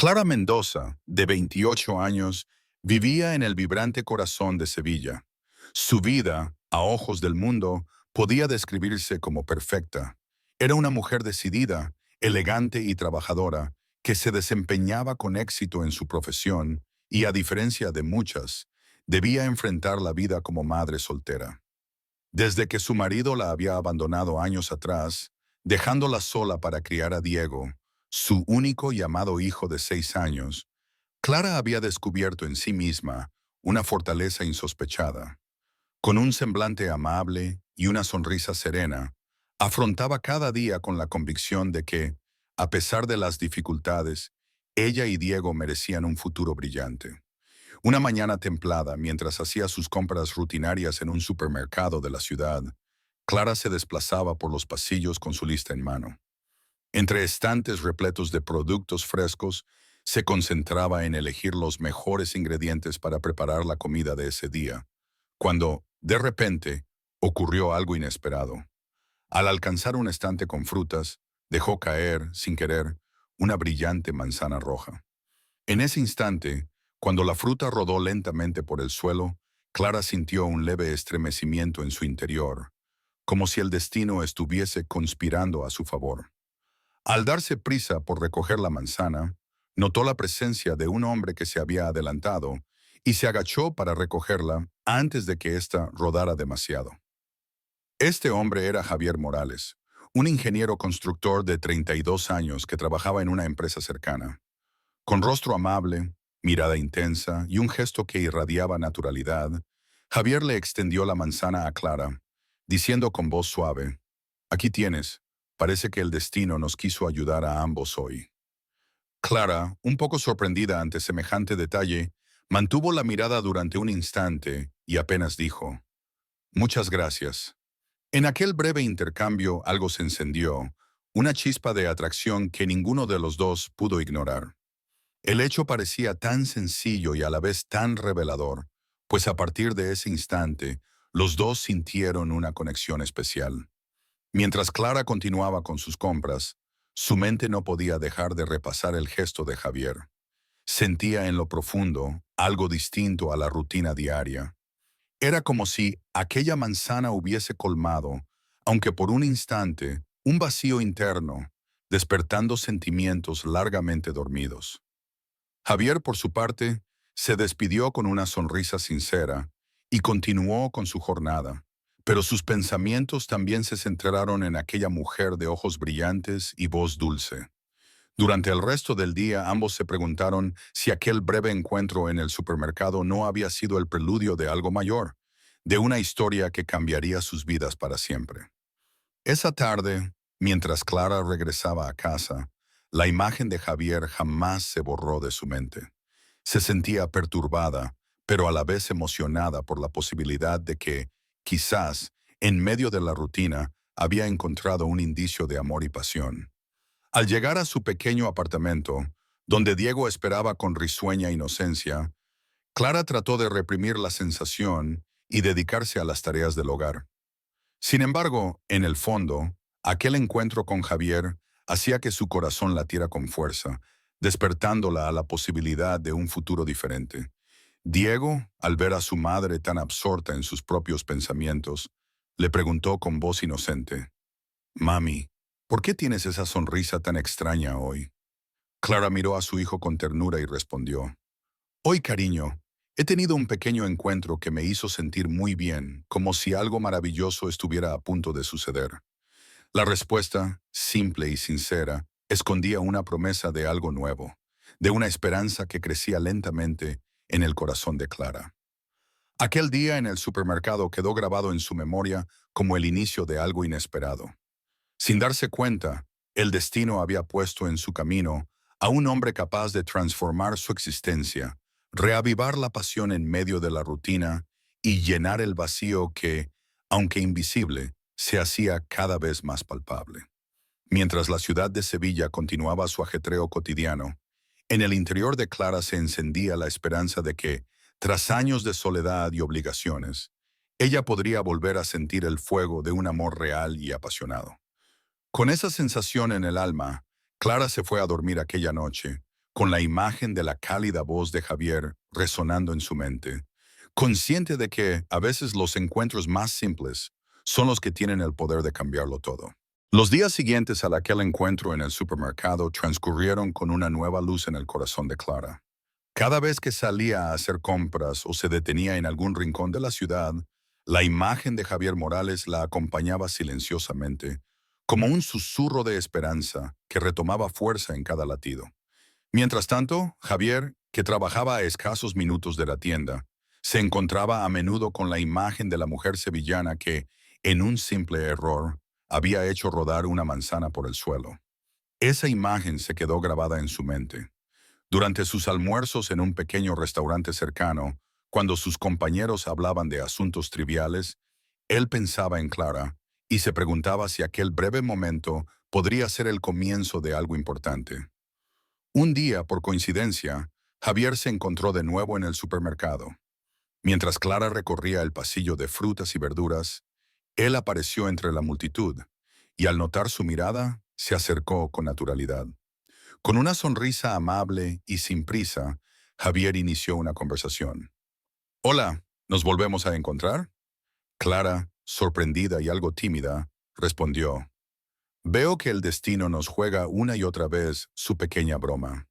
Clara Mendoza, de 28 años, vivía en el vibrante corazón de Sevilla. Su vida, a ojos del mundo, podía describirse como perfecta. Era una mujer decidida, elegante y trabajadora, que se desempeñaba con éxito en su profesión y, a diferencia de muchas, debía enfrentar la vida como madre soltera. Desde que su marido la había abandonado años atrás, dejándola sola para criar a Diego, su único y amado hijo de 6 años, Clara había descubierto en sí misma una fortaleza insospechada. Con un semblante amable y una sonrisa serena, afrontaba cada día con la convicción de que, a pesar de las dificultades, ella y Diego merecían un futuro brillante. Una mañana templada, mientras hacía sus compras rutinarias en un supermercado de la ciudad, Clara se desplazaba por los pasillos con su lista en mano. Entre estantes repletos de productos frescos, se concentraba en elegir los mejores ingredientes para preparar la comida de ese día, cuando, de repente, ocurrió algo inesperado. Al alcanzar un estante con frutas, dejó caer, sin querer, una brillante manzana roja. En ese instante, cuando la fruta rodó lentamente por el suelo, Clara sintió un leve estremecimiento en su interior, como si el destino estuviese conspirando a su favor. Al darse prisa por recoger la manzana, notó la presencia de un hombre que se había adelantado y se agachó para recogerla antes de que ésta rodara demasiado. Este hombre era Javier Morales, un ingeniero constructor de 32 años que trabajaba en una empresa cercana. Con rostro amable, mirada intensa y un gesto que irradiaba naturalidad, Javier le extendió la manzana a Clara, diciendo con voz suave: «Aquí tienes. Parece que el destino nos quiso ayudar a ambos hoy». Clara, un poco sorprendida ante semejante detalle, mantuvo la mirada durante un instante y apenas dijo: «Muchas gracias». En aquel breve intercambio algo se encendió, una chispa de atracción que ninguno de los dos pudo ignorar. El hecho parecía tan sencillo y a la vez tan revelador, pues a partir de ese instante, los dos sintieron una conexión especial. Mientras Clara continuaba con sus compras, su mente no podía dejar de repasar el gesto de Javier. Sentía en lo profundo algo distinto a la rutina diaria. Era como si aquella manzana hubiese colmado, aunque por un instante, un vacío interno, despertando sentimientos largamente dormidos. Javier, por su parte, se despidió con una sonrisa sincera y continuó con su jornada, pero sus pensamientos también se centraron en aquella mujer de ojos brillantes y voz dulce. Durante el resto del día ambos se preguntaron si aquel breve encuentro en el supermercado no había sido el preludio de algo mayor, de una historia que cambiaría sus vidas para siempre. Esa tarde, mientras Clara regresaba a casa, la imagen de Javier jamás se borró de su mente. Se sentía perturbada, pero a la vez emocionada por la posibilidad de que, quizás, en medio de la rutina, había encontrado un indicio de amor y pasión. Al llegar a su pequeño apartamento, donde Diego esperaba con risueña inocencia, Clara trató de reprimir la sensación y dedicarse a las tareas del hogar. Sin embargo, en el fondo, aquel encuentro con Javier hacía que su corazón latiera con fuerza, despertándola a la posibilidad de un futuro diferente. Diego, al ver a su madre tan absorta en sus propios pensamientos, le preguntó con voz inocente: «Mami, ¿por qué tienes esa sonrisa tan extraña hoy?». Clara miró a su hijo con ternura y respondió: «Hoy, cariño, he tenido un pequeño encuentro que me hizo sentir muy bien, como si algo maravilloso estuviera a punto de suceder». La respuesta, simple y sincera, escondía una promesa de algo nuevo, de una esperanza que crecía lentamente en el corazón de Clara. Aquel día en el supermercado quedó grabado en su memoria como el inicio de algo inesperado. Sin darse cuenta, el destino había puesto en su camino a un hombre capaz de transformar su existencia, reavivar la pasión en medio de la rutina y llenar el vacío que, aunque invisible, se hacía cada vez más palpable. Mientras la ciudad de Sevilla continuaba su ajetreo cotidiano, en el interior de Clara se encendía la esperanza de que, tras años de soledad y obligaciones, ella podría volver a sentir el fuego de un amor real y apasionado. Con esa sensación en el alma, Clara se fue a dormir aquella noche, con la imagen de la cálida voz de Javier resonando en su mente, consciente de que a veces los encuentros más simples son los que tienen el poder de cambiarlo todo. Los días siguientes a aquel encuentro en el supermercado transcurrieron con una nueva luz en el corazón de Clara. Cada vez que salía a hacer compras o se detenía en algún rincón de la ciudad, la imagen de Javier Morales la acompañaba silenciosamente, como un susurro de esperanza que retomaba fuerza en cada latido. Mientras tanto, Javier, que trabajaba a escasos minutos de la tienda, se encontraba a menudo con la imagen de la mujer sevillana que, en un simple error, había hecho rodar una manzana por el suelo. Esa imagen se quedó grabada en su mente. Durante sus almuerzos en un pequeño restaurante cercano, cuando sus compañeros hablaban de asuntos triviales, él pensaba en Clara y se preguntaba si aquel breve momento podría ser el comienzo de algo importante. Un día, por coincidencia, Javier se encontró de nuevo en el supermercado. Mientras Clara recorría el pasillo de frutas y verduras, él apareció entre la multitud y al notar su mirada, se acercó con naturalidad. Con una sonrisa amable y sin prisa, Javier inició una conversación. Hola, ¿nos volvemos a encontrar? Clara, sorprendida y algo tímida, respondió. Veo que el destino nos juega una y otra vez su pequeña broma.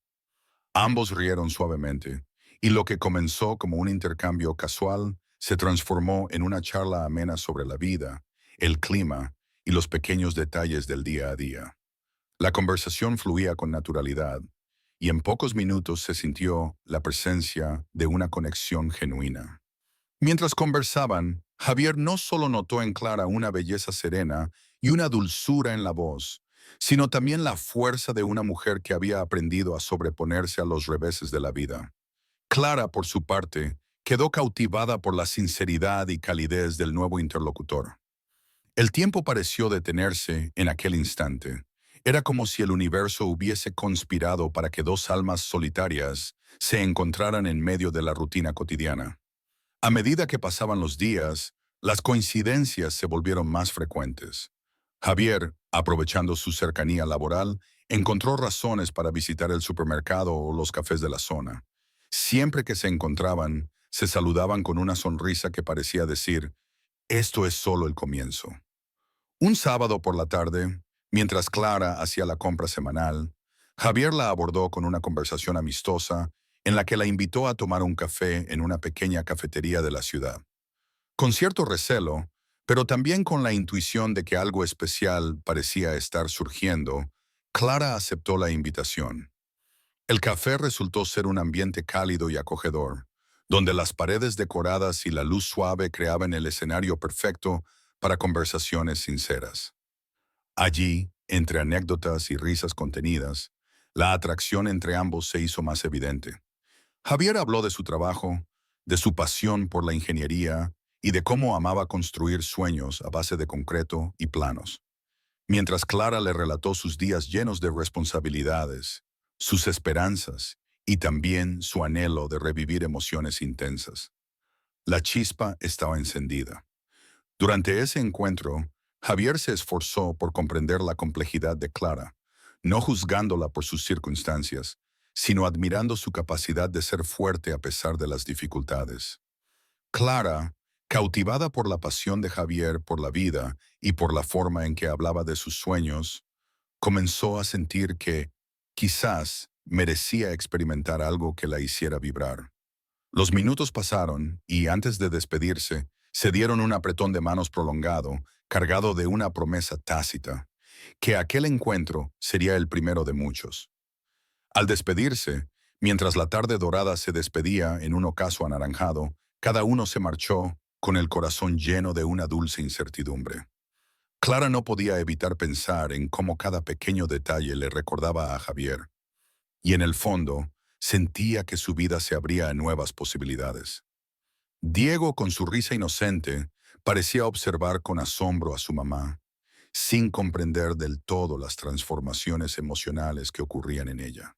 Ambos rieron suavemente, y lo que comenzó como un intercambio casual se transformó en una charla amena sobre la vida, el clima y los pequeños detalles del día a día. La conversación fluía con naturalidad, y en pocos minutos se sintió la presencia de una conexión genuina. Mientras conversaban, Javier no solo notó en Clara una belleza serena y una dulzura en la voz, sino también la fuerza de una mujer que había aprendido a sobreponerse a los reveses de la vida. Clara, por su parte, quedó cautivada por la sinceridad y calidez del nuevo interlocutor. El tiempo pareció detenerse en aquel instante. Era como si el universo hubiese conspirado para que dos almas solitarias se encontraran en medio de la rutina cotidiana. A medida que pasaban los días, las coincidencias se volvieron más frecuentes. Javier, aprovechando su cercanía laboral, encontró razones para visitar el supermercado o los cafés de la zona. Siempre que se encontraban, se saludaban con una sonrisa que parecía decir, esto es solo el comienzo. Un sábado por la tarde, mientras Clara hacía la compra semanal, Javier la abordó con una conversación amistosa en la que la invitó a tomar un café en una pequeña cafetería de la ciudad. Con cierto recelo, pero también con la intuición de que algo especial parecía estar surgiendo, Clara aceptó la invitación. El café resultó ser un ambiente cálido y acogedor, donde las paredes decoradas y la luz suave creaban el escenario perfecto para conversaciones sinceras. Allí, entre anécdotas y risas contenidas, la atracción entre ambos se hizo más evidente. Javier habló de su trabajo, de su pasión por la ingeniería y de cómo amaba construir sueños a base de concreto y planos, mientras Clara le relató sus días llenos de responsabilidades, sus esperanzas y también su anhelo de revivir emociones intensas. La chispa estaba encendida. Durante ese encuentro, Javier se esforzó por comprender la complejidad de Clara, no juzgándola por sus circunstancias, sino admirando su capacidad de ser fuerte a pesar de las dificultades. Clara, cautivada por la pasión de Javier por la vida y por la forma en que hablaba de sus sueños, comenzó a sentir que, quizás, merecía experimentar algo que la hiciera vibrar. Los minutos pasaron y, antes de despedirse, se dieron un apretón de manos prolongado, cargado de una promesa tácita, que aquel encuentro sería el primero de muchos. Al despedirse, mientras la tarde dorada se despedía en un ocaso anaranjado, cada uno se marchó con el corazón lleno de una dulce incertidumbre. Clara no podía evitar pensar en cómo cada pequeño detalle le recordaba a Javier, y en el fondo sentía que su vida se abría a nuevas posibilidades. Diego, con su risa inocente, parecía observar con asombro a su mamá, sin comprender del todo las transformaciones emocionales que ocurrían en ella.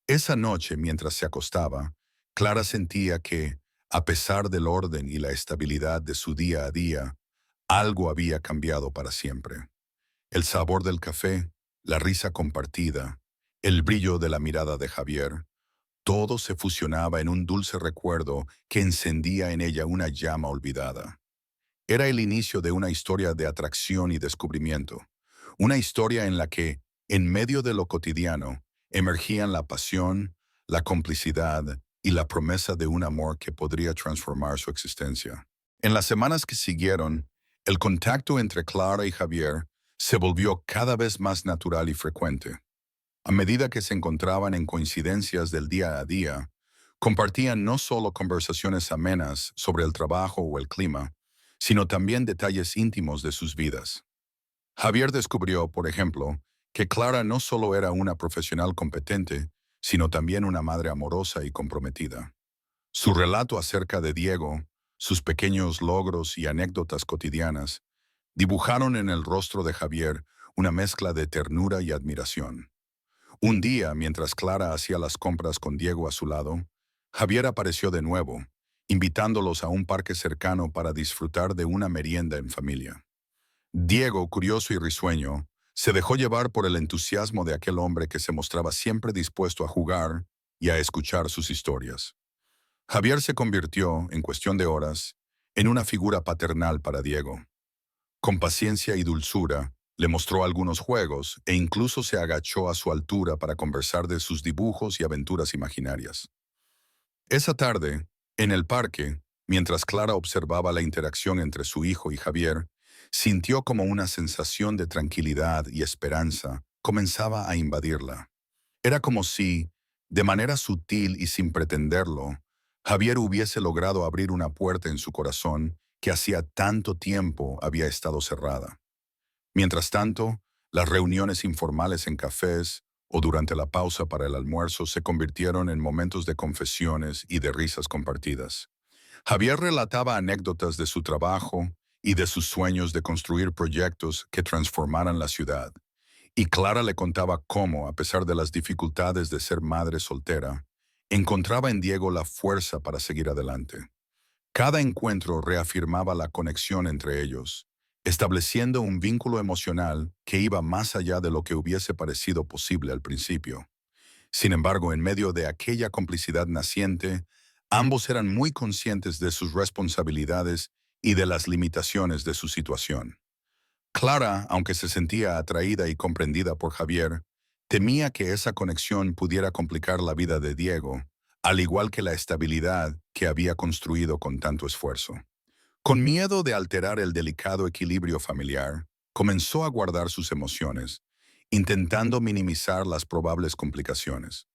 Esa noche, mientras se acostaba, Clara sentía que, a pesar del orden y la estabilidad de su día a día, algo había cambiado para siempre. El sabor del café, la risa compartida, el brillo de la mirada de Javier. Todo se fusionaba en un dulce recuerdo que encendía en ella una llama olvidada. Era el inicio de una historia de atracción y descubrimiento, una historia en la que, en medio de lo cotidiano, emergían la pasión, la complicidad y la promesa de un amor que podría transformar su existencia. En las semanas que siguieron, el contacto entre Clara y Javier se volvió cada vez más natural y frecuente. A medida que se encontraban en coincidencias del día a día, compartían no solo conversaciones amenas sobre el trabajo o el clima, sino también detalles íntimos de sus vidas. Javier descubrió, por ejemplo, que Clara no solo era una profesional competente, sino también una madre amorosa y comprometida. Su relato acerca de Diego, sus pequeños logros y anécdotas cotidianas, dibujaron en el rostro de Javier una mezcla de ternura y admiración. Un día, mientras Clara hacía las compras con Diego a su lado, Javier apareció de nuevo, invitándolos a un parque cercano para disfrutar de una merienda en familia. Diego, curioso y risueño, se dejó llevar por el entusiasmo de aquel hombre que se mostraba siempre dispuesto a jugar y a escuchar sus historias. Javier se convirtió, en cuestión de horas, en una figura paternal para Diego. Con paciencia y dulzura, le mostró algunos juegos e incluso se agachó a su altura para conversar de sus dibujos y aventuras imaginarias. Esa tarde, en el parque, mientras Clara observaba la interacción entre su hijo y Javier, sintió como una sensación de tranquilidad y esperanza comenzaba a invadirla. Era como si, de manera sutil y sin pretenderlo, Javier hubiese logrado abrir una puerta en su corazón que hacía tanto tiempo había estado cerrada. Mientras tanto, las reuniones informales en cafés o durante la pausa para el almuerzo se convirtieron en momentos de confesiones y de risas compartidas. Javier relataba anécdotas de su trabajo y de sus sueños de construir proyectos que transformaran la ciudad. Y Clara le contaba cómo, a pesar de las dificultades de ser madre soltera, encontraba en Diego la fuerza para seguir adelante. Cada encuentro reafirmaba la conexión entre ellos, estableciendo un vínculo emocional que iba más allá de lo que hubiese parecido posible al principio. Sin embargo, en medio de aquella complicidad naciente, ambos eran muy conscientes de sus responsabilidades y de las limitaciones de su situación. Clara, aunque se sentía atraída y comprendida por Javier, temía que esa conexión pudiera complicar la vida de Diego, al igual que la estabilidad que había construido con tanto esfuerzo. Con miedo de alterar el delicado equilibrio familiar, comenzó a guardar sus emociones, intentando minimizar las probables complicaciones.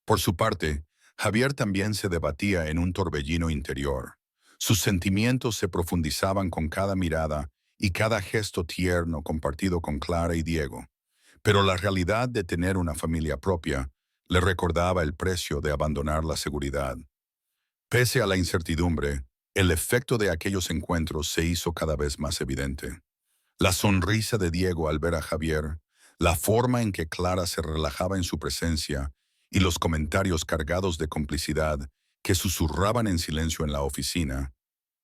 Por su parte, Javier también se debatía en un torbellino interior. Sus sentimientos se profundizaban con cada mirada y cada gesto tierno compartido con Clara y Diego, pero la realidad de tener una familia propia le recordaba el precio de abandonar la seguridad. Pese a la incertidumbre, el efecto de aquellos encuentros se hizo cada vez más evidente. La sonrisa de Diego al ver a Javier, la forma en que Clara se relajaba en su presencia y los comentarios cargados de complicidad que susurraban en silencio en la oficina,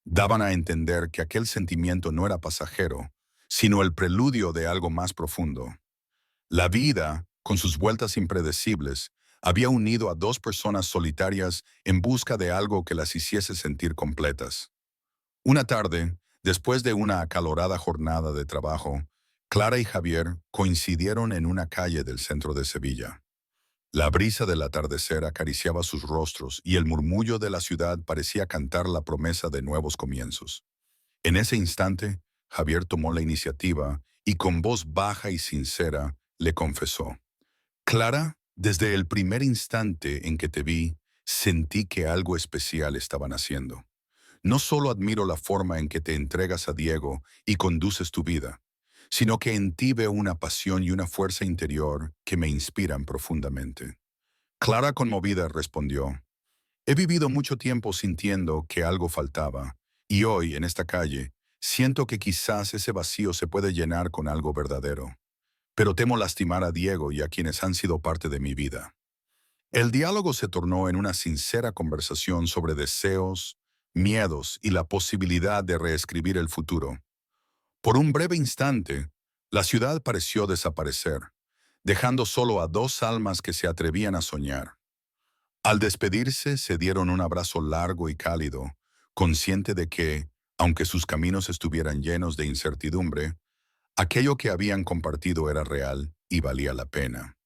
daban a entender que aquel sentimiento no era pasajero, sino el preludio de algo más profundo. La vida, con sus vueltas impredecibles, había unido a dos personas solitarias en busca de algo que las hiciese sentir completas. Una tarde, después de una acalorada jornada de trabajo, Clara y Javier coincidieron en una calle del centro de Sevilla. La brisa del atardecer acariciaba sus rostros y el murmullo de la ciudad parecía cantar la promesa de nuevos comienzos. En ese instante, Javier tomó la iniciativa y con voz baja y sincera le confesó: Clara, desde el primer instante en que te vi, sentí que algo especial estaban haciendo. No solo admiro la forma en que te entregas a Diego y conduces tu vida, sino que en ti veo una pasión y una fuerza interior que me inspiran profundamente. Clara, conmovida, respondió: He vivido mucho tiempo sintiendo que algo faltaba, y hoy, en esta calle, siento que quizás ese vacío se puede llenar con algo verdadero. Pero temo lastimar a Diego y a quienes han sido parte de mi vida. El diálogo se tornó en una sincera conversación sobre deseos, miedos y la posibilidad de reescribir el futuro. Por un breve instante, la ciudad pareció desaparecer, dejando solo a dos almas que se atrevían a soñar. Al despedirse, se dieron un abrazo largo y cálido, consciente de que, aunque sus caminos estuvieran llenos de incertidumbre, aquello que habían compartido era real y valía la pena.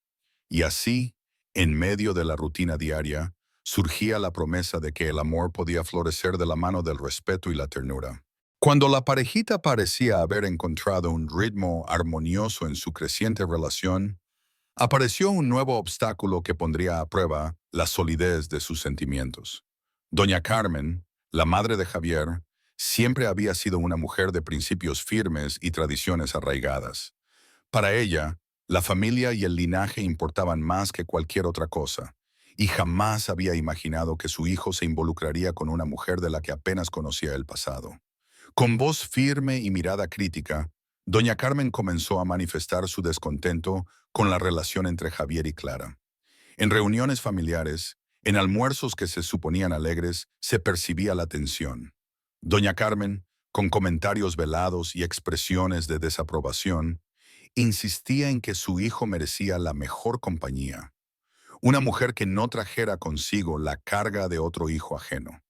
Y así, en medio de la rutina diaria, surgía la promesa de que el amor podía florecer de la mano del respeto y la ternura. Cuando la parejita parecía haber encontrado un ritmo armonioso en su creciente relación, apareció un nuevo obstáculo que pondría a prueba la solidez de sus sentimientos. Doña Carmen, la madre de Javier, siempre había sido una mujer de principios firmes y tradiciones arraigadas. Para ella, la familia y el linaje importaban más que cualquier otra cosa, y jamás había imaginado que su hijo se involucraría con una mujer de la que apenas conocía el pasado. Con voz firme y mirada crítica, doña Carmen comenzó a manifestar su descontento con la relación entre Javier y Clara. En reuniones familiares, en almuerzos que se suponían alegres, se percibía la tensión. Doña Carmen, con comentarios velados y expresiones de desaprobación, insistía en que su hijo merecía la mejor compañía, una mujer que no trajera consigo la carga de otro hijo ajeno.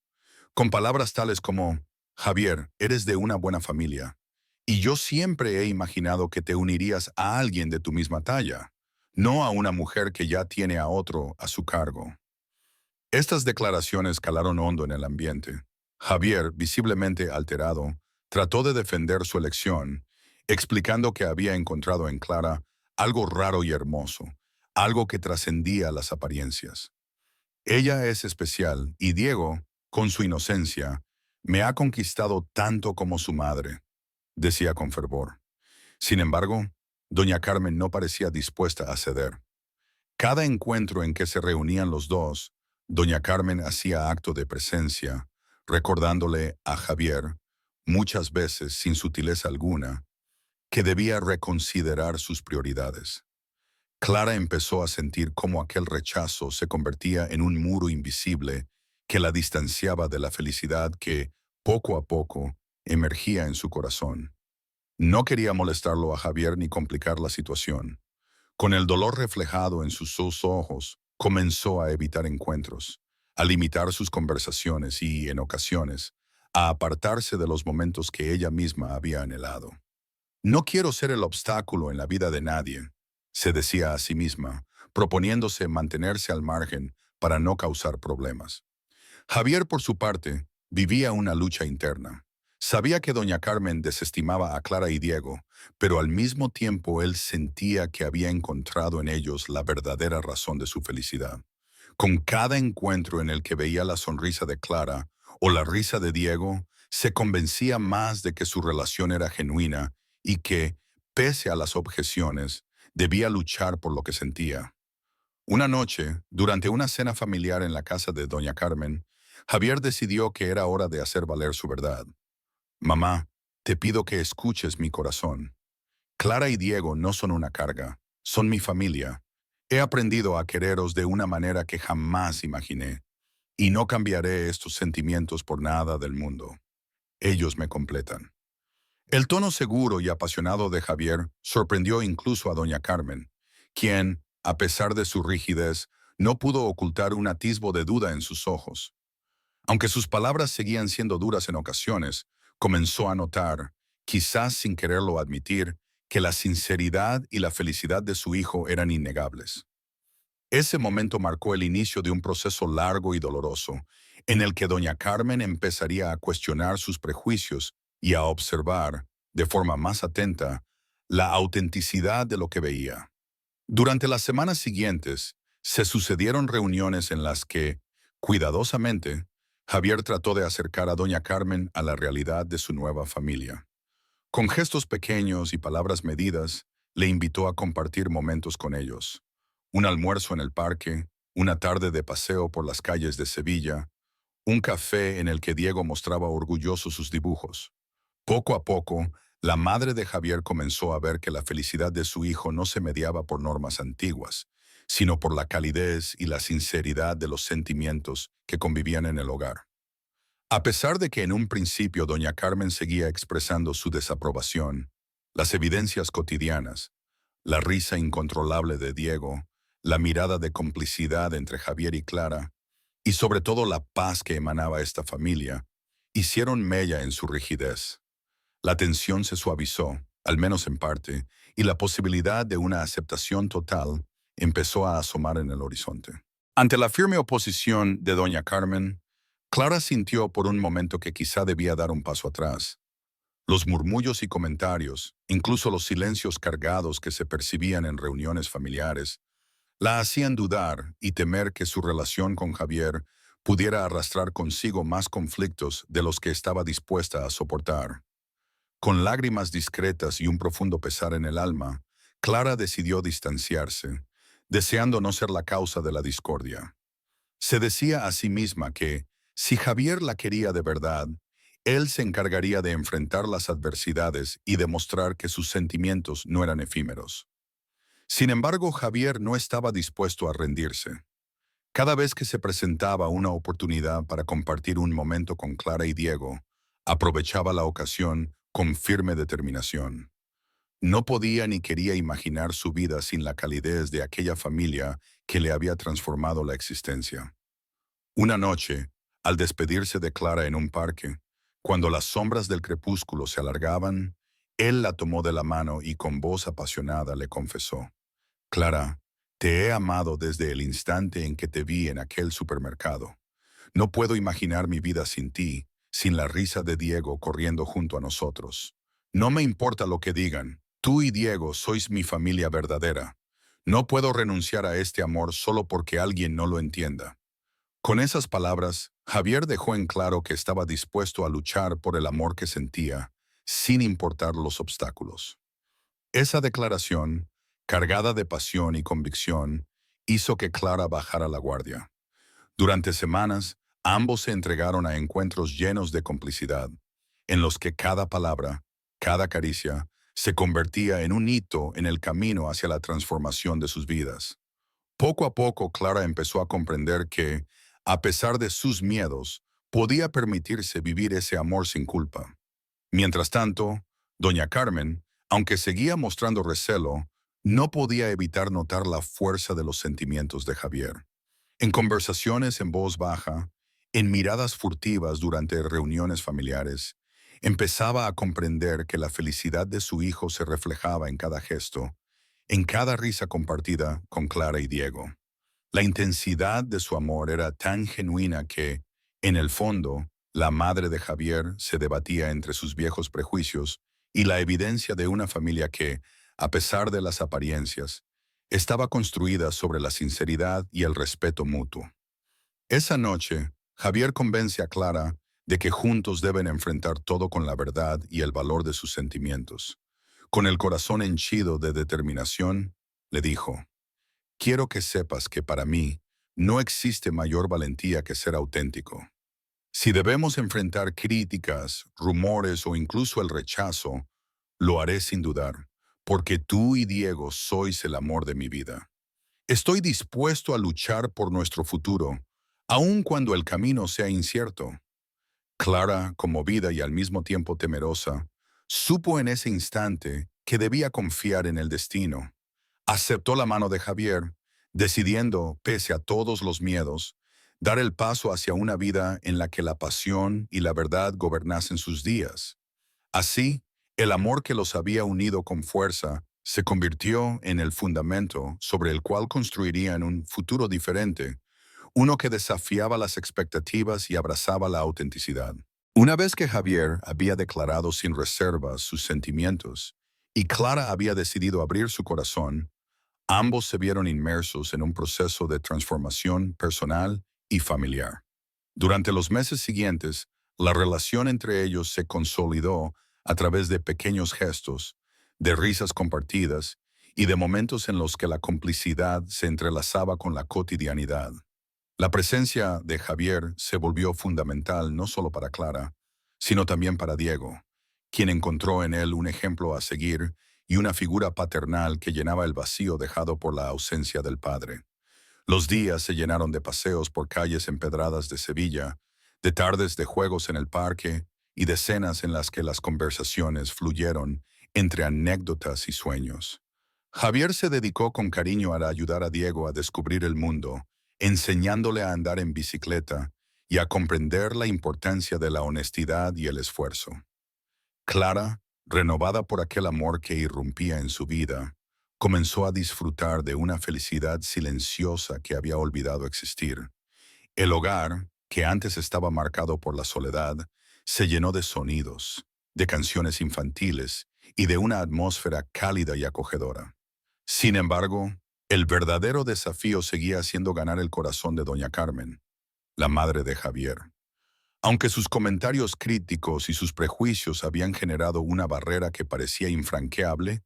Con palabras tales como, Javier, eres de una buena familia, y yo siempre he imaginado que te unirías a alguien de tu misma talla, no a una mujer que ya tiene a otro a su cargo. Estas declaraciones calaron hondo en el ambiente. Javier, visiblemente alterado, trató de defender su elección, explicando que había encontrado en Clara algo raro y hermoso, algo que trascendía las apariencias. Ella es especial y Diego, con su inocencia, me ha conquistado tanto como su madre, decía con fervor. Sin embargo, doña Carmen no parecía dispuesta a ceder. Cada encuentro en que se reunían los dos, doña Carmen hacía acto de presencia, recordándole a Javier, muchas veces sin sutileza alguna, que debía reconsiderar sus prioridades. Clara empezó a sentir cómo aquel rechazo se convertía en un muro invisible que la distanciaba de la felicidad que, poco a poco, emergía en su corazón. No quería molestarlo a Javier ni complicar la situación. Con el dolor reflejado en sus ojos, comenzó a evitar encuentros, a limitar sus conversaciones y, en ocasiones, a apartarse de los momentos que ella misma había anhelado. No quiero ser el obstáculo en la vida de nadie, se decía a sí misma, proponiéndose mantenerse al margen para no causar problemas. Javier, por su parte, vivía una lucha interna. Sabía que doña Carmen desestimaba a Clara y Diego, pero al mismo tiempo él sentía que había encontrado en ellos la verdadera razón de su felicidad. Con cada encuentro en el que veía la sonrisa de Clara o la risa de Diego, se convencía más de que su relación era genuina y que, pese a las objeciones, debía luchar por lo que sentía. Una noche, durante una cena familiar en la casa de doña Carmen, Javier decidió que era hora de hacer valer su verdad. Mamá, te pido que escuches mi corazón. Clara y Diego no son una carga, son mi familia. He aprendido a quereros de una manera que jamás imaginé, y no cambiaré estos sentimientos por nada del mundo. Ellos me completan. El tono seguro y apasionado de Javier sorprendió incluso a doña Carmen, quien, a pesar de su rigidez, no pudo ocultar un atisbo de duda en sus ojos. Aunque sus palabras seguían siendo duras en ocasiones, comenzó a notar, quizás sin quererlo admitir, que la sinceridad y la felicidad de su hijo eran innegables. Ese momento marcó el inicio de un proceso largo y doloroso, en el que doña Carmen empezaría a cuestionar sus prejuicios y a observar, de forma más atenta, la autenticidad de lo que veía. Durante las semanas siguientes, se sucedieron reuniones en las que, cuidadosamente, Javier trató de acercar a doña Carmen a la realidad de su nueva familia. Con gestos pequeños y palabras medidas, le invitó a compartir momentos con ellos. Un almuerzo en el parque, una tarde de paseo por las calles de Sevilla, un café en el que Diego mostraba orgulloso sus dibujos. Poco a poco, la madre de Javier comenzó a ver que la felicidad de su hijo no se mediaba por normas antiguas, sino por la calidez y la sinceridad de los sentimientos que convivían en el hogar. A pesar de que en un principio doña Carmen seguía expresando su desaprobación, las evidencias cotidianas, La risa incontrolable de Diego, la mirada de complicidad entre Javier y Clara, y sobre todo la paz que emanaba esta familia, hicieron mella en su rigidez. La tensión se suavizó, al menos en parte, y la posibilidad de una aceptación total empezó a asomar en el horizonte. Ante la firme oposición de doña Carmen, Clara sintió por un momento que quizá debía dar un paso atrás. Los murmullos y comentarios, incluso los silencios cargados que se percibían en reuniones familiares, la hacían dudar y temer que su relación con Javier pudiera arrastrar consigo más conflictos de los que estaba dispuesta a soportar. Con lágrimas discretas y un profundo pesar en el alma, Clara decidió distanciarse, deseando no ser la causa de la discordia. Se decía a sí misma que, si Javier la quería de verdad, él se encargaría de enfrentar las adversidades y demostrar que sus sentimientos no eran efímeros. Sin embargo, Javier no estaba dispuesto a rendirse. Cada vez que se presentaba una oportunidad para compartir un momento con Clara y Diego, aprovechaba la ocasión con firme determinación. No podía ni quería imaginar su vida sin la calidez de aquella familia que le había transformado la existencia. Una noche, al despedirse de Clara en un parque, cuando las sombras del crepúsculo se alargaban, él la tomó de la mano y con voz apasionada le confesó: Clara, te he amado desde el instante en que te vi en aquel supermercado. No puedo imaginar mi vida sin ti, sin la risa de Diego corriendo junto a nosotros. No me importa lo que digan, tú y Diego sois mi familia verdadera. No puedo renunciar a este amor solo porque alguien no lo entienda. Con esas palabras, Javier dejó en claro que estaba dispuesto a luchar por el amor que sentía, sin importar los obstáculos. Esa declaración, cargada de pasión y convicción, hizo que Clara bajara la guardia. Durante semanas, ambos se entregaron a encuentros llenos de complicidad, en los que cada palabra, cada caricia, se convertía en un hito en el camino hacia la transformación de sus vidas. Poco a poco, Clara empezó a comprender que, a pesar de sus miedos, podía permitirse vivir ese amor sin culpa. Mientras tanto, doña Carmen, aunque seguía mostrando recelo, no podía evitar notar la fuerza de los sentimientos de Javier. En conversaciones en voz baja, en miradas furtivas durante reuniones familiares, empezaba a comprender que la felicidad de su hijo se reflejaba en cada gesto, en cada risa compartida con Clara y Diego. La intensidad de su amor era tan genuina que, en el fondo, la madre de Javier se debatía entre sus viejos prejuicios y la evidencia de una familia que, a pesar de las apariencias, estaba construida sobre la sinceridad y el respeto mutuo. Esa noche, Javier convence a Clara de que juntos deben enfrentar todo con la verdad y el valor de sus sentimientos. Con el corazón henchido de determinación, le dijo: quiero que sepas que para mí no existe mayor valentía que ser auténtico. Si debemos enfrentar críticas, rumores o incluso el rechazo, lo haré sin dudar, porque tú y Diego sois el amor de mi vida. Estoy dispuesto a luchar por nuestro futuro, aun cuando el camino sea incierto. Clara, conmovida y al mismo tiempo temerosa, supo en ese instante que debía confiar en el destino. Aceptó la mano de Javier, decidiendo, pese a todos los miedos, dar el paso hacia una vida en la que la pasión y la verdad gobernasen sus días. Así, el amor que los había unido con fuerza se convirtió en el fundamento sobre el cual construirían un futuro diferente, uno que desafiaba las expectativas y abrazaba la autenticidad. Una vez que Javier había declarado sin reservas sus sentimientos y Clara había decidido abrir su corazón, ambos se vieron inmersos en un proceso de transformación personal y familiar. Durante los meses siguientes, la relación entre ellos se consolidó a través de pequeños gestos, de risas compartidas y de momentos en los que la complicidad se entrelazaba con la cotidianidad. La presencia de Javier se volvió fundamental no solo para Clara, sino también para Diego, quien encontró en él un ejemplo a seguir y una figura paternal que llenaba el vacío dejado por la ausencia del padre. Los días se llenaron de paseos por calles empedradas de Sevilla, de tardes de juegos en el parque y de cenas en las que las conversaciones fluyeron entre anécdotas y sueños. Javier se dedicó con cariño a ayudar a Diego a descubrir el mundo, enseñándole a andar en bicicleta y a comprender la importancia de la honestidad y el esfuerzo. Clara, renovada por aquel amor que irrumpía en su vida, comenzó a disfrutar de una felicidad silenciosa que había olvidado existir. El hogar, que antes estaba marcado por la soledad, se llenó de sonidos, de canciones infantiles y de una atmósfera cálida y acogedora. Sin embargo, el verdadero desafío seguía siendo ganar el corazón de doña Carmen, la madre de Javier. Aunque sus comentarios críticos y sus prejuicios habían generado una barrera que parecía infranqueable,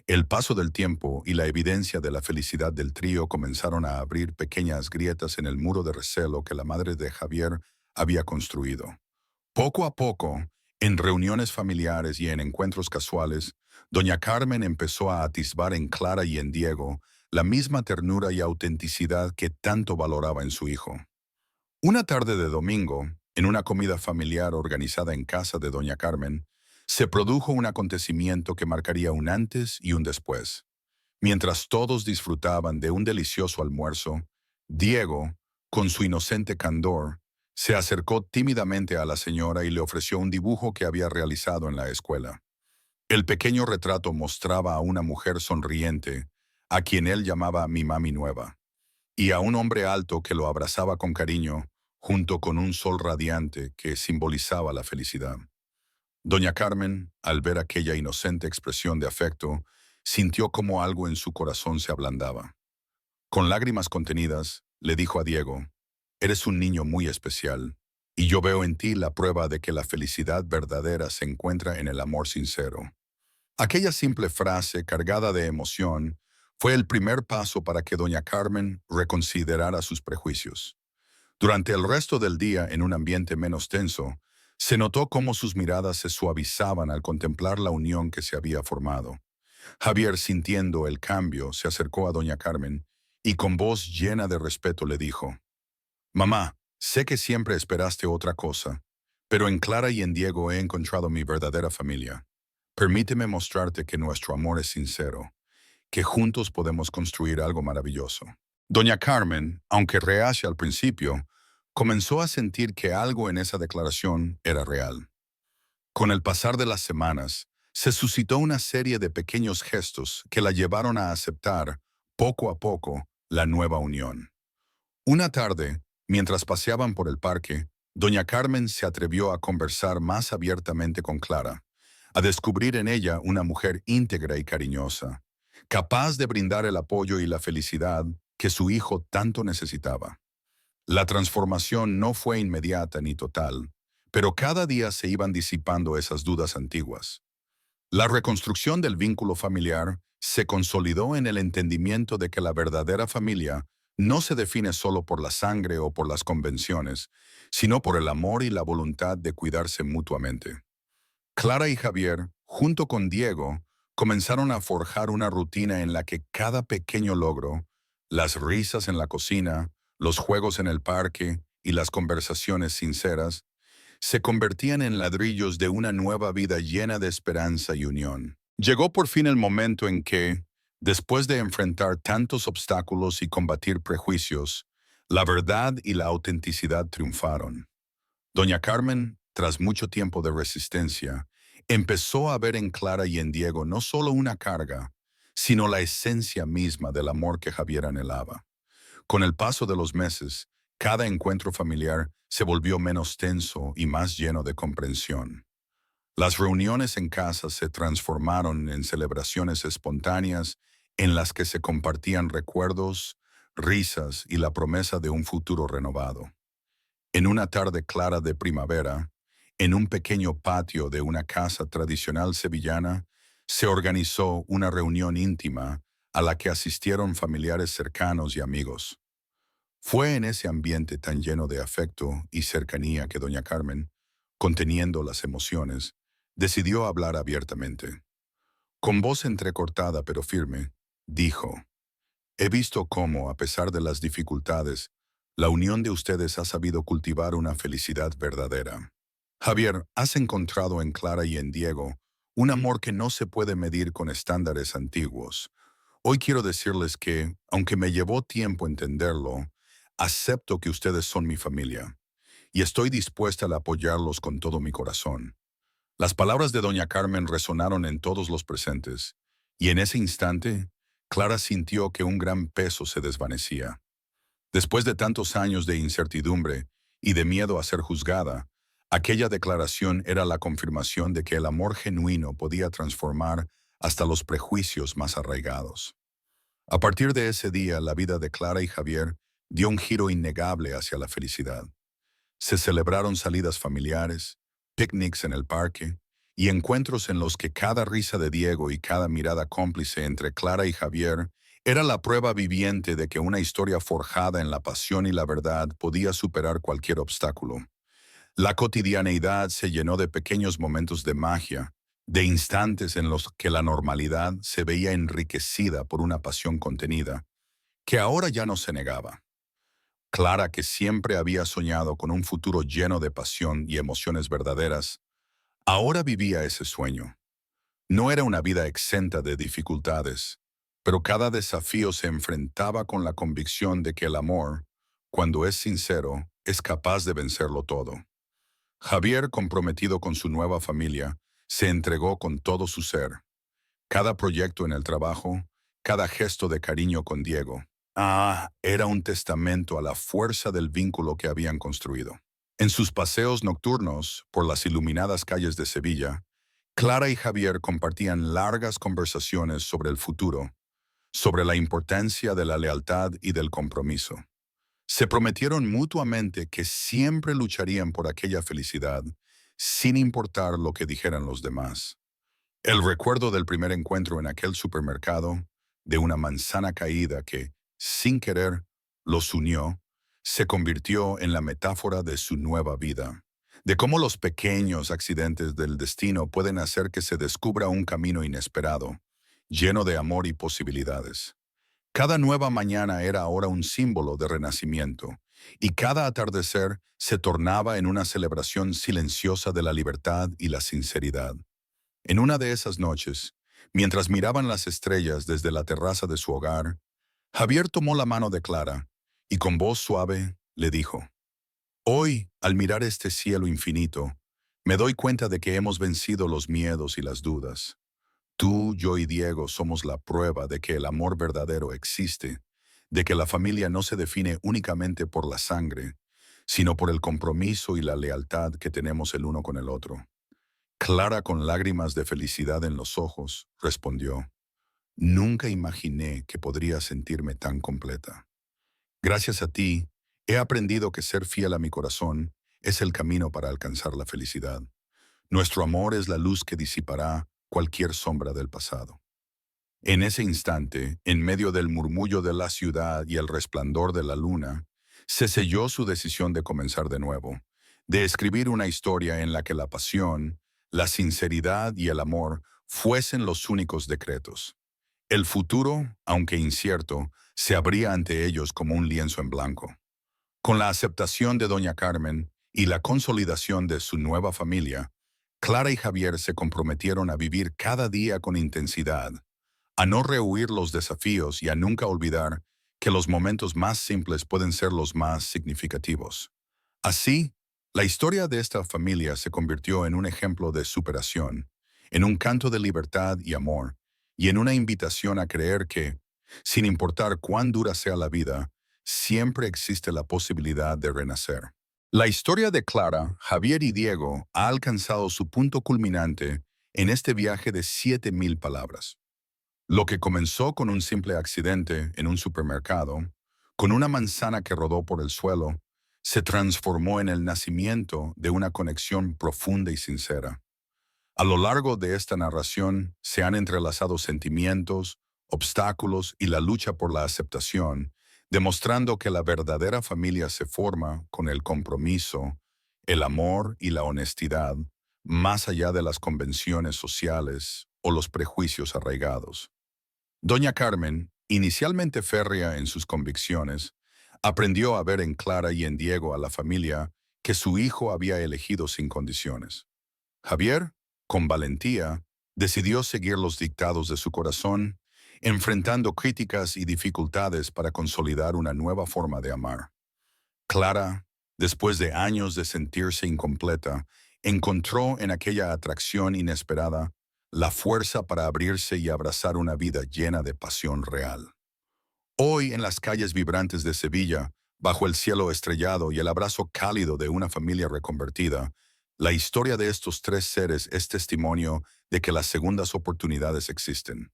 el paso del tiempo y la evidencia de la felicidad del trío comenzaron a abrir pequeñas grietas en el muro de recelo que la madre de Javier había construido. Poco a poco, en reuniones familiares y en encuentros casuales, doña Carmen empezó a atisbar en Clara y en Diego la misma ternura y autenticidad que tanto valoraba en su hijo. Una tarde de domingo, en una comida familiar organizada en casa de doña Carmen, se produjo un acontecimiento que marcaría un antes y un después. Mientras todos disfrutaban de un delicioso almuerzo, Diego, con su inocente candor, se acercó tímidamente a la señora y le ofreció un dibujo que había realizado en la escuela. El pequeño retrato mostraba a una mujer sonriente, a quien él llamaba mi mami nueva, y a un hombre alto que lo abrazaba con cariño, junto con un sol radiante que simbolizaba la felicidad. Doña Carmen, al ver aquella inocente expresión de afecto, sintió como algo en su corazón se ablandaba. Con lágrimas contenidas, le dijo a Diego, «Eres un niño muy especial, y yo veo en ti la prueba de que la felicidad verdadera se encuentra en el amor sincero». Aquella simple frase, cargada de emoción, fue el primer paso para que doña Carmen reconsiderara sus prejuicios. Durante el resto del día, en un ambiente menos tenso, se notó cómo sus miradas se suavizaban al contemplar la unión que se había formado. Javier, sintiendo el cambio, se acercó a doña Carmen y con voz llena de respeto le dijo, «Mamá, sé que siempre esperaste otra cosa, pero en Clara y en Diego he encontrado mi verdadera familia. Permíteme mostrarte que nuestro amor es sincero, que juntos podemos construir algo maravilloso». Doña Carmen, aunque reacia al principio, comenzó a sentir que algo en esa declaración era real. Con el pasar de las semanas, se suscitó una serie de pequeños gestos que la llevaron a aceptar, poco a poco, la nueva unión. Una tarde, mientras paseaban por el parque, doña Carmen se atrevió a conversar más abiertamente con Clara, a descubrir en ella una mujer íntegra y cariñosa, capaz de brindar el apoyo y la felicidad que su hijo tanto necesitaba. La transformación no fue inmediata ni total, pero cada día se iban disipando esas dudas antiguas. La reconstrucción del vínculo familiar se consolidó en el entendimiento de que la verdadera familia no se define solo por la sangre o por las convenciones, sino por el amor y la voluntad de cuidarse mutuamente. Clara y Javier, junto con Diego, comenzaron a forjar una rutina en la que cada pequeño logro, las risas en la cocina, los juegos en el parque y las conversaciones sinceras, se convertían en ladrillos de una nueva vida llena de esperanza y unión. Llegó por fin el momento en que, después de enfrentar tantos obstáculos y combatir prejuicios, la verdad y la autenticidad triunfaron. Doña Carmen, tras mucho tiempo de resistencia, empezó a ver en Clara y en Diego no solo una carga, sino la esencia misma del amor que Javier anhelaba. Con el paso de los meses, cada encuentro familiar se volvió menos tenso y más lleno de comprensión. Las reuniones en casa se transformaron en celebraciones espontáneas en las que se compartían recuerdos, risas y la promesa de un futuro renovado. En una tarde clara de primavera, en un pequeño patio de una casa tradicional sevillana, se organizó una reunión íntima a la que asistieron familiares cercanos y amigos. Fue en ese ambiente tan lleno de afecto y cercanía que doña Carmen, conteniendo las emociones, decidió hablar abiertamente. Con voz entrecortada pero firme, dijo, «He visto cómo, a pesar de las dificultades, la unión de ustedes ha sabido cultivar una felicidad verdadera. Javier, has encontrado en Clara y en Diego un amor que no se puede medir con estándares antiguos, Hoy quiero decirles que, aunque me llevó tiempo entenderlo, acepto que ustedes son mi familia y estoy dispuesta a apoyarlos con todo mi corazón. Las palabras de doña Carmen resonaron en todos los presentes, y en ese instante, Clara sintió que un gran peso se desvanecía. Después de tantos años de incertidumbre y de miedo a ser juzgada, aquella declaración era la confirmación de que el amor genuino podía transformar hasta los prejuicios más arraigados. A partir de ese día, la vida de Clara y Javier dio un giro innegable hacia la felicidad. Se celebraron salidas familiares, picnics en el parque y encuentros en los que cada risa de Diego y cada mirada cómplice entre Clara y Javier era la prueba viviente de que una historia forjada en la pasión y la verdad podía superar cualquier obstáculo. La cotidianeidad se llenó de pequeños momentos de magia, de instantes en los que la normalidad se veía enriquecida por una pasión contenida, que ahora ya no se negaba. Clara, que siempre había soñado con un futuro lleno de pasión y emociones verdaderas, ahora vivía ese sueño. No era una vida exenta de dificultades, pero cada desafío se enfrentaba con la convicción de que el amor, cuando es sincero, es capaz de vencerlo todo. Javier, comprometido con su nueva familia, se entregó con todo su ser. Cada proyecto en el trabajo, cada gesto de cariño con Diego. Era un testamento a la fuerza del vínculo que habían construido. En sus paseos nocturnos por las iluminadas calles de Sevilla, Clara y Javier compartían largas conversaciones sobre el futuro, sobre la importancia de la lealtad y del compromiso. Se prometieron mutuamente que siempre lucharían por aquella felicidad, sin importar lo que dijeran los demás. El recuerdo del primer encuentro en aquel supermercado, de una manzana caída que, sin querer, los unió, se convirtió en la metáfora de su nueva vida, de cómo los pequeños accidentes del destino pueden hacer que se descubra un camino inesperado, lleno de amor y posibilidades. Cada nueva mañana era ahora un símbolo de renacimiento, y cada atardecer se tornaba en una celebración silenciosa de la libertad y la sinceridad. En una de esas noches, mientras miraban las estrellas desde la terraza de su hogar, Javier tomó la mano de Clara y con voz suave le dijo: «Hoy, al mirar este cielo infinito, me doy cuenta de que hemos vencido los miedos y las dudas. Tú, yo y Diego somos la prueba de que el amor verdadero existe, de que la familia no se define únicamente por la sangre, sino por el compromiso y la lealtad que tenemos el uno con el otro». Clara, con lágrimas de felicidad en los ojos, respondió: «Nunca imaginé que podría sentirme tan completa. Gracias a ti, he aprendido que ser fiel a mi corazón es el camino para alcanzar la felicidad. Nuestro amor es la luz que disipará cualquier sombra del pasado». En ese instante, en medio del murmullo de la ciudad y el resplandor de la luna, se selló su decisión de comenzar de nuevo, de escribir una historia en la que la pasión, la sinceridad y el amor fuesen los únicos decretos. El futuro, aunque incierto, se abría ante ellos como un lienzo en blanco. Con la aceptación de doña Carmen y la consolidación de su nueva familia, Clara y Javier se comprometieron a vivir cada día con intensidad, a no rehuir los desafíos y a nunca olvidar que los momentos más simples pueden ser los más significativos. Así, la historia de esta familia se convirtió en un ejemplo de superación, en un canto de libertad y amor, y en una invitación a creer que, sin importar cuán dura sea la vida, siempre existe la posibilidad de renacer. La historia de Clara, Javier y Diego ha alcanzado su punto culminante en este viaje de 7,000 palabras. Lo que comenzó con un simple accidente en un supermercado, con una manzana que rodó por el suelo, se transformó en el nacimiento de una conexión profunda y sincera. A lo largo de esta narración se han entrelazado sentimientos, obstáculos y la lucha por la aceptación, demostrando que la verdadera familia se forma con el compromiso, el amor y la honestidad, más allá de las convenciones sociales o los prejuicios arraigados. Doña Carmen, inicialmente férrea en sus convicciones, aprendió a ver en Clara y en Diego a la familia que su hijo había elegido sin condiciones. Javier, con valentía, decidió seguir los dictados de su corazón enfrentando críticas y dificultades para consolidar una nueva forma de amar. Clara, después de años de sentirse incompleta, encontró en aquella atracción inesperada la fuerza para abrirse y abrazar una vida llena de pasión real. Hoy, en las calles vibrantes de Sevilla, bajo el cielo estrellado y el abrazo cálido de una familia reconvertida, la historia de estos tres seres es testimonio de que las segundas oportunidades existen.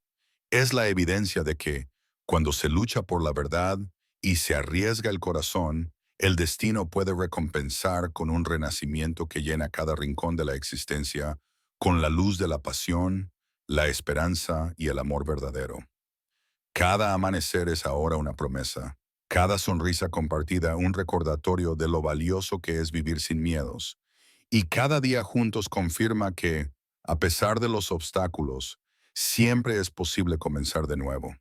Es la evidencia de que, cuando se lucha por la verdad y se arriesga el corazón, el destino puede recompensar con un renacimiento que llena cada rincón de la existencia con la luz de la pasión, la esperanza y el amor verdadero. Cada amanecer es ahora una promesa, cada sonrisa compartida un recordatorio de lo valioso que es vivir sin miedos, y cada día juntos confirma que, a pesar de los obstáculos, siempre es posible comenzar de nuevo.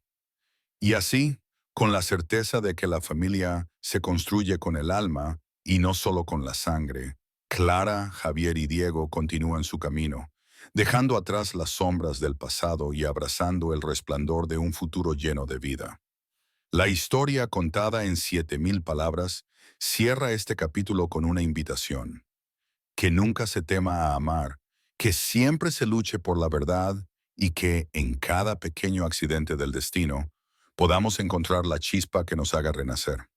Y así, con la certeza de que la familia se construye con el alma y no solo con la sangre, Clara, Javier y Diego continúan su camino, dejando atrás las sombras del pasado y abrazando el resplandor de un futuro lleno de vida. La historia contada en 7.000 palabras cierra este capítulo con una invitación: que nunca se tema a amar, que siempre se luche por la verdad y que, en cada pequeño accidente del destino, podamos encontrar la chispa que nos haga renacer.